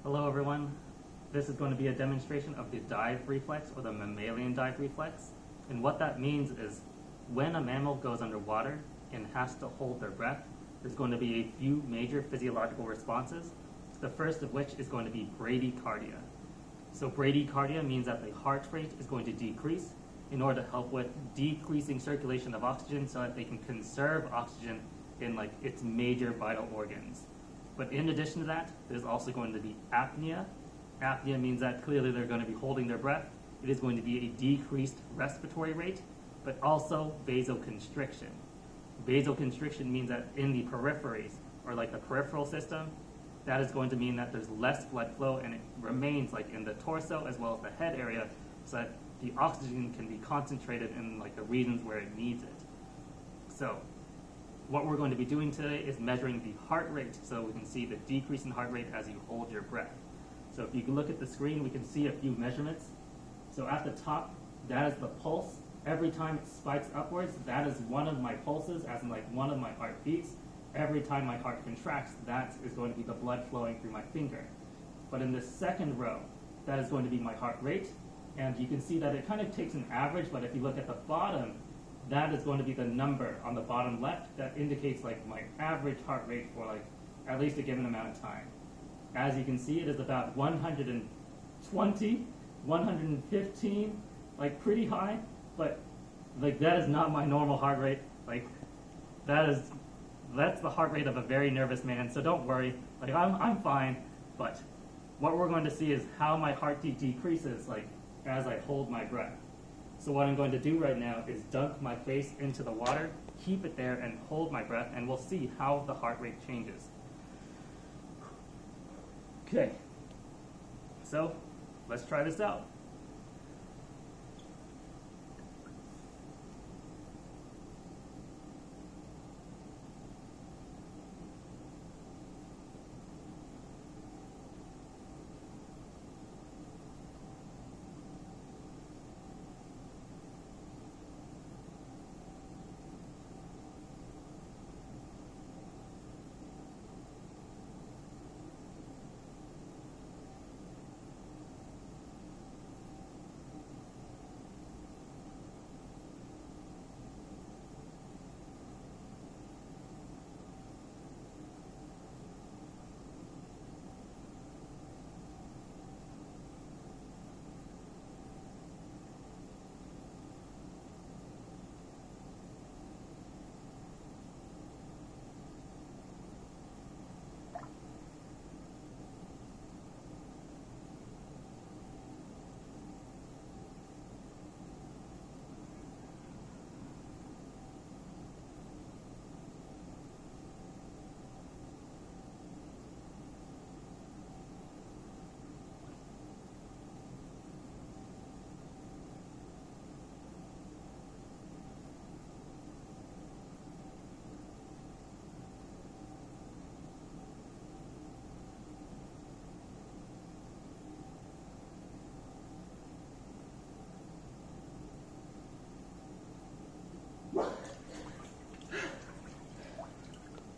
Hello everyone. This is going to be a demonstration of the dive reflex, or the mammalian dive reflex. And what that means is when a mammal goes underwater and has to hold their breath, there's going to be a few major physiological responses. The first of which is going to be bradycardia. So bradycardia means that the heart rate is going to decrease in order to help with decreasing circulation of oxygen so that they can conserve oxygen in its major vital organs. But in addition to that, there's also going to be apnea. Apnea means that clearly they're going to be holding their breath. It is going to be a decreased respiratory rate, but also vasoconstriction. Vasoconstriction means that in the peripheries, or like the peripheral system, that is going to mean that there's less blood flow and it remains like in the torso as well as the head area so that the oxygen can be concentrated in like the regions where it needs it. So what we're going to be doing today is measuring the heart rate so we can see the decrease in heart rate as you hold your breath. So if you can look at the screen, we can see a few measurements. So at the top, that is the pulse. Every time it spikes upwards, that is one of my pulses, as in like one of my heartbeats. Every time my heart contracts, that is going to be the blood flowing through my finger. But in the second row, that is going to be my heart rate. And you can see that it kind of takes an average, but if you look at the bottom, that is going to be the number on the bottom left that indicates like my average heart rate for like at least a given amount of time. As you can see, it is about 120, 115, like pretty high, but like that is not my normal heart rate. Like that's the heart rate of a very nervous man, so don't worry. Like I'm fine, but what we're going to see is how my heartbeat decreases like as I hold my breath. So what I'm going to do right now is dunk my face into the water, keep it there, and hold my breath, and we'll see how the heart rate changes. Okay, so let's try this out.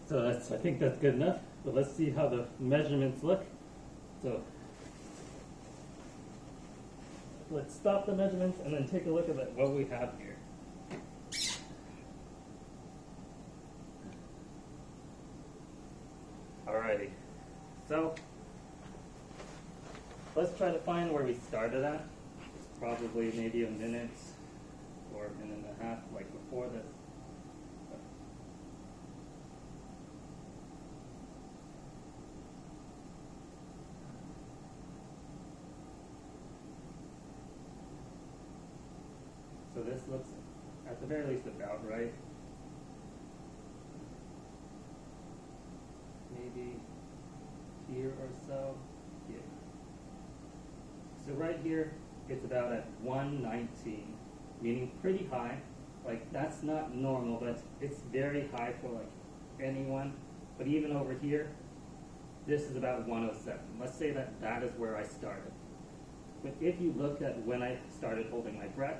So I think that's good enough, but let's see how the measurements look. So let's stop the measurements and then take a look at what we have here. Alrighty, so let's try to find where we started at. Probably maybe a minute or a minute and a half, like before this. So this looks, at the very least, about right. Maybe here or so. Yeah. So right here, it's about at 119, meaning pretty high. Like that's not normal, but it's very high for like anyone. But even over here, this is about 107. Let's say that that is where I started. But if you look at when I started holding my breath,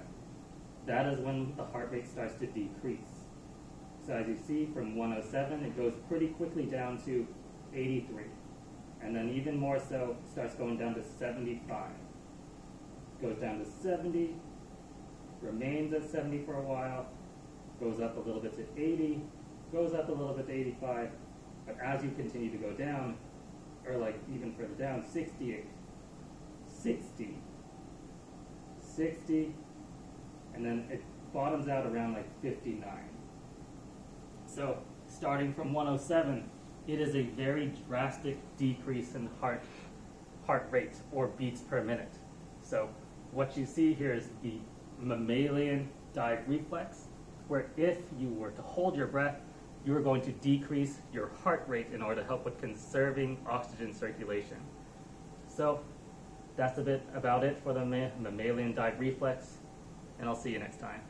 that is when the heart rate starts to decrease. So as you see, from 107, it goes pretty quickly down to 83. And then even more so, starts going down to 75. Goes down to 70, remains at 70 for a while, goes up a little bit to 80, goes up a little bit to 85, but as you continue to go down, or like even further down, 68, 60, 60, and then it bottoms out around like 59. So starting from 107, it is a very drastic decrease in heart rate or beats per minute. So what you see here is the mammalian dive reflex, where if you were to hold your breath, you are going to decrease your heart rate in order to help with conserving oxygen circulation. So that's a bit about it for the mammalian dive reflex, and I'll see you next time.